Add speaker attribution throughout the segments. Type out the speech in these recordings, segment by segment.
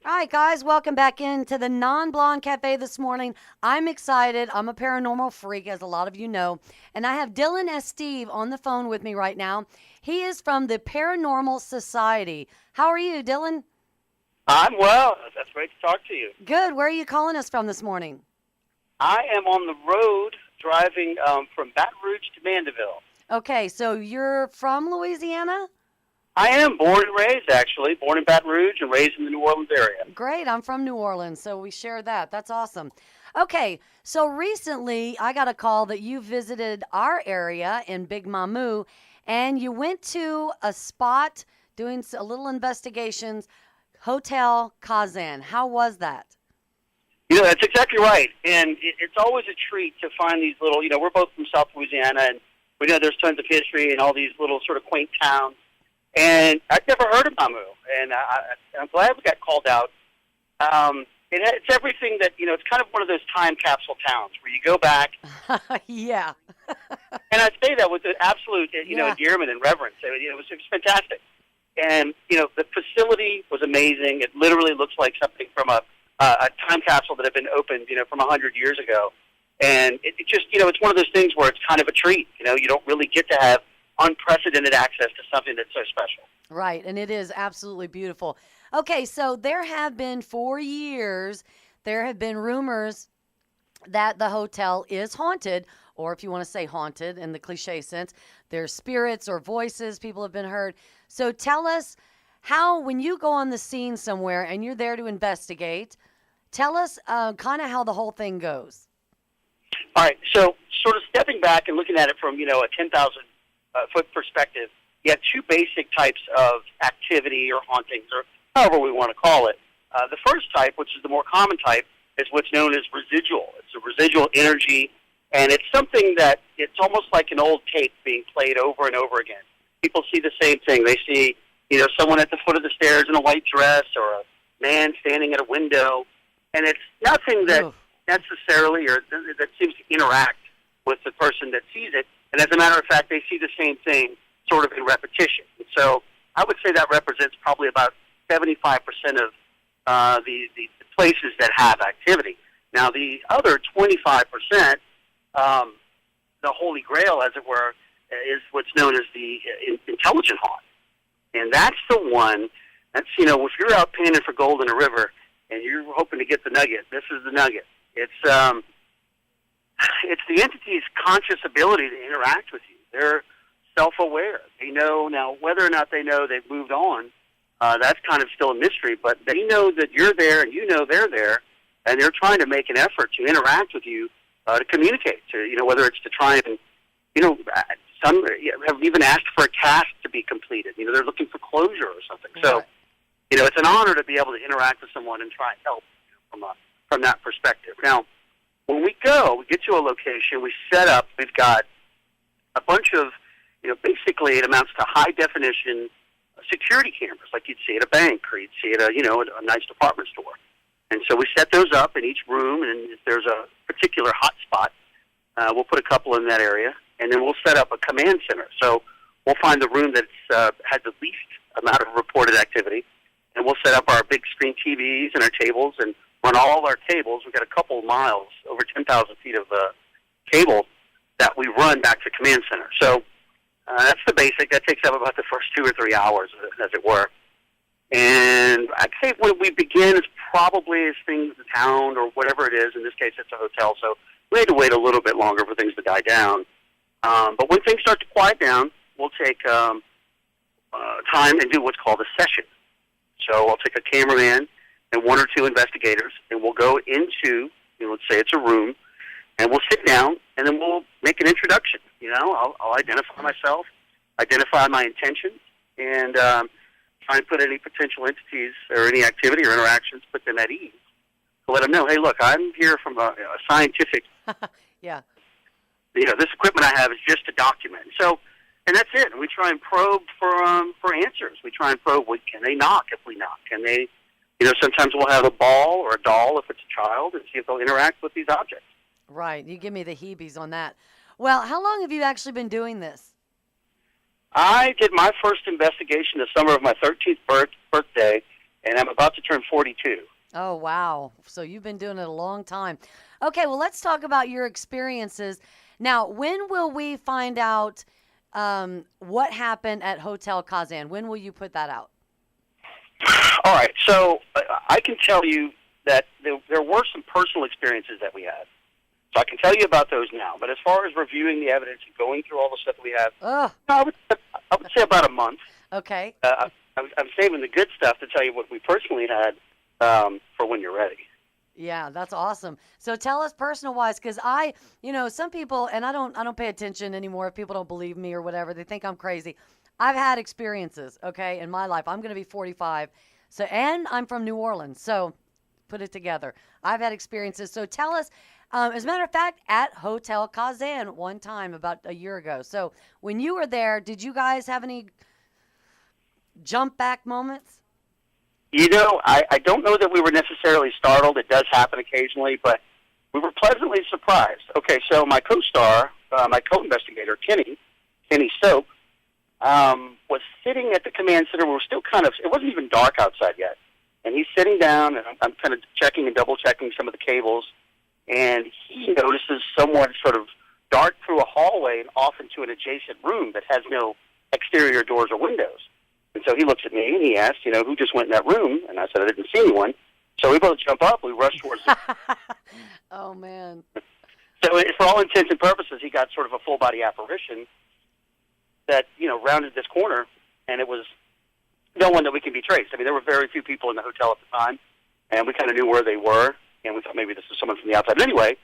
Speaker 1: All right, guys, welcome back into the Non Blonde Cafe this morning. I'm excited. I'm a paranormal freak, as a lot of you know. And I have Dylan S. Steve on the phone with me right now. He is from the Paranormal Society. How are you, Dylan?
Speaker 2: I'm well. That's great to talk to you.
Speaker 1: Good. Where are you calling us from this morning?
Speaker 2: I am on the road driving from Baton Rouge to Mandeville.
Speaker 1: Okay, so you're from Louisiana?
Speaker 2: I am born and raised, actually. Born in Baton Rouge and raised in the New Orleans area.
Speaker 1: Great. I'm from New Orleans, so we share that. That's awesome. Okay, so recently I got a call that you visited our area in Big Mamu and you went to a spot doing a little investigations, Hotel Kazan. How was that?
Speaker 2: That's exactly right. And it's always a treat to find these little, we're both from South Louisiana, and we know there's tons of history and all these little sort of quaint towns. And I'd never heard of Mamu, and I'm glad we got called out. It's everything that, it's kind of one of those time capsule towns where you go back.
Speaker 1: Yeah.
Speaker 2: And I say that with the absolute,
Speaker 1: Yeah.
Speaker 2: endearment and reverence. It was fantastic. And, the facility was amazing. It literally looks like something from a time capsule that had been opened, from 100 years ago. And it just, it's one of those things where it's kind of a treat. You don't really get to have unprecedented access to something that's so special.
Speaker 1: Right, and it is absolutely beautiful. Okay, so there have been for years, there have been rumors that the hotel is haunted, or if you want to say haunted in the cliche sense, there's spirits or voices, people have been heard. So tell us how, when you go on the scene somewhere and you're there to investigate, tell us kind of how the whole thing goes.
Speaker 2: All right, so sort of stepping back and looking at it from, a 10,000 foot perspective, you have two basic types of activity or hauntings, or however we want to call it. The first type, which is the more common type, is what's known as residual. It's a residual energy, and it's something that it's almost like an old tape being played over and over again. People see the same thing. They see, someone at the foot of the stairs in a white dress, or a man standing at a window, and it's nothing that necessarily or that seems to interact with the person that sees it. And as a matter of fact, they see the same thing sort of in repetition. So I would say that represents probably about 75% of the places that have activity. Now, the other 25%, the holy grail, as it were, is what's known as the intelligent haunt. And that's the one that's, if you're out panning for gold in a river and you're hoping to get the nugget, this is the nugget. It's the entity's conscious ability to interact with you. They're self-aware. They know now whether or not they know they've moved on. That's kind of still a mystery, but they know that you're there and you know they're there, and they're trying to make an effort to interact with you, to communicate. To whether it's to try and some have even asked for a task to be completed. They're looking for closure or something. So it's an honor to be able to interact with someone and try and help from that perspective. Now, when we get to a location, we set up, we've got a bunch of, basically it amounts to high-definition security cameras like you'd see at a bank or you'd see at a nice department store. And so we set those up in each room, and if there's a particular hot spot, we'll put a couple in that area, and then we'll set up a command center. So we'll find the room that's had the least amount of reported activity, and we'll set up our big screen TVs and our tables and run all our cables. We've got a couple of miles, over 10,000 feet of cable that we run back to command center. So that's the basic. That takes up about the first 2 or 3 hours, as it were. And I'd say when we begin is probably as things, the town or whatever it is. In this case, it's a hotel, so we had to wait a little bit longer for things to die down. But when things start to quiet down, we'll take time and do what's called a session. So I'll take a cameraman and 1 or 2 investigators, and we'll go into, let's say it's a room, and we'll sit down, and then we'll make an introduction. I'll identify myself, identify my intentions, and try and put any potential entities or any activity or interactions, put them at ease. To let them know, hey, look, I'm here from a scientific.
Speaker 1: Yeah.
Speaker 2: This equipment I have is just to document. So, and that's it. And we try and probe for answers. We try and probe, can they knock if we knock? Can they, sometimes we'll have a ball or a doll if it's a child and see if they'll interact with these objects.
Speaker 1: Right. You give me the heebies on that. Well, how long have you actually been doing this?
Speaker 2: I did my first investigation the summer of my 13th birthday and I'm about to turn 42.
Speaker 1: Oh, wow. So you've been doing it a long time. Okay, well, let's talk about your experiences. Now, when will we find out what happened at Hotel Kazan? When will you put that out?
Speaker 2: All right, so I can tell you that there were some personal experiences that we had. So I can tell you about those now. But as far as reviewing the evidence and going through all the stuff that we have,
Speaker 1: Ugh.
Speaker 2: I would say about a month.
Speaker 1: Okay.
Speaker 2: I'm saving the good stuff to tell you what we personally had for when you're ready.
Speaker 1: Yeah, that's awesome. So tell us personal wise, because some people, and I don't pay attention anymore if people don't believe me or whatever. They think I'm crazy. I've had experiences, okay, in my life. I'm going to be 45, and I'm from New Orleans, so put it together. I've had experiences. So tell us, as a matter of fact, at Hotel Kazan one time about a year ago. So when you were there, did you guys have any jump back moments?
Speaker 2: I don't know that we were necessarily startled. It does happen occasionally, but we were pleasantly surprised. Okay, so my co-star, my co-investigator, Kenny Soap, was sitting at the command center. We were still it wasn't even dark outside yet. And he's sitting down, and I'm kind of checking and double-checking some of the cables, and he notices someone sort of dart through a hallway and off into an adjacent room that has no exterior doors or windows. And so he looks at me, and he asks, who just went in that room? And I said, I didn't see anyone. So we both jump up. We rush towards it.
Speaker 1: Oh, man.
Speaker 2: So for all intents and purposes, he got sort of a full-body apparition that, rounded this corner, and it was no one that we can be traced. I mean, there were very few people in the hotel at the time, and we kind of knew where they were, and we thought maybe this was someone from the outside. But anyway,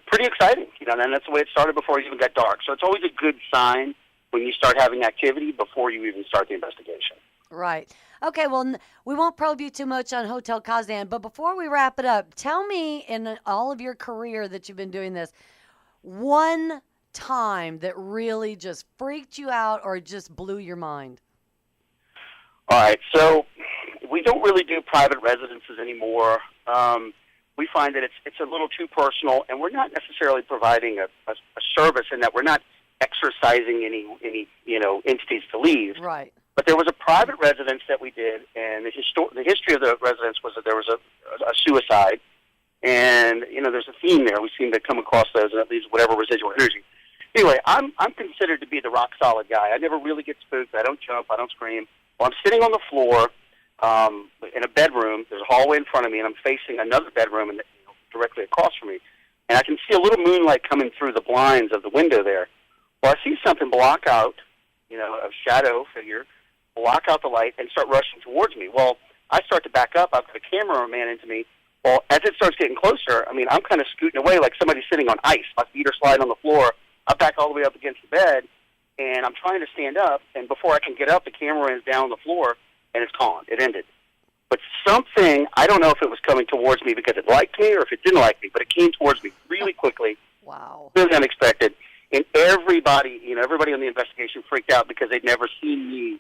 Speaker 2: pretty exciting, and that's the way it started before it even got dark. So it's always a good sign when you start having activity before you even start the investigation.
Speaker 1: Right. Okay, well, we won't probe you too much on Hotel Kazan, but before we wrap it up, tell me in all of your career that you've been doing this, one time that really just freaked you out or just blew your mind.
Speaker 2: All right, so we don't really do private residences anymore. We find that it's a little too personal, and we're not necessarily providing a service in that we're not exercising any entities to leave.
Speaker 1: Right.
Speaker 2: But there was a private residence that we did, and the history of the residence was that there was a suicide, and there's a theme there. We seem to come across those, at least whatever residual energy. Anyway, I'm considered to be the rock solid guy. I never really get spooked. I don't jump. I don't scream. Well, I'm sitting on the floor in a bedroom. There's a hallway in front of me, and I'm facing another bedroom directly across from me, and I can see a little moonlight coming through the blinds of the window there. Well, I see something block out, a shadow figure, block out the light and start rushing towards me. Well, I start to back up. I've got a cameraman into me. Well, as it starts getting closer, I'm kind of scooting away like somebody sitting on ice. My feet are sliding on the floor. I back all the way up against the bed, and I'm trying to stand up. And before I can get up, the camera is down on the floor, and it's gone. It ended. But something, I don't know if it was coming towards me because it liked me or if it didn't like me, but it came towards me really quickly.
Speaker 1: Wow.
Speaker 2: Really unexpected. And everybody on the investigation freaked out because they'd never seen me.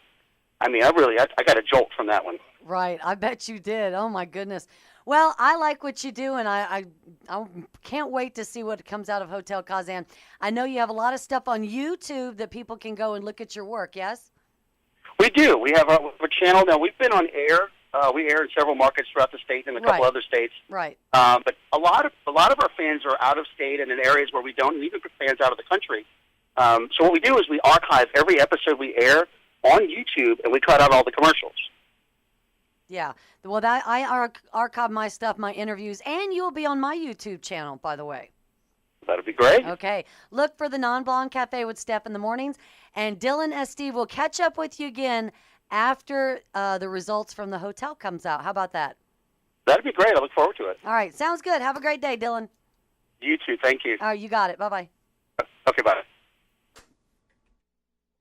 Speaker 2: I got a jolt from that one.
Speaker 1: Right. I bet you did. Oh, my goodness. Well, I like what you do, and I can't wait to see what comes out of Hotel Kazan. I know you have a lot of stuff on YouTube that people can go and look at your work, yes?
Speaker 2: We do. We have a channel now. We've been on air. We air in several markets throughout the state and a couple other states.
Speaker 1: Right.
Speaker 2: But a lot of our fans are out of state and in areas where we don't, and even fans out of the country. So what we do is we archive every episode we air on YouTube, and we cut out all the commercials.
Speaker 1: Yeah. Well, I archive my stuff, my interviews, and you'll be on my YouTube channel, by the way.
Speaker 2: That'd be great.
Speaker 1: Okay. Look for the Non-Blonde Cafe with Steph in the mornings, and Dylan and Steve will catch up with you again after the results from the hotel comes out. How about that?
Speaker 2: That'd be great. I look forward to it.
Speaker 1: All right. Sounds good. Have a great day, Dylan.
Speaker 2: You too. Thank you.
Speaker 1: All right. You got it. Bye-bye.
Speaker 2: Okay, bye.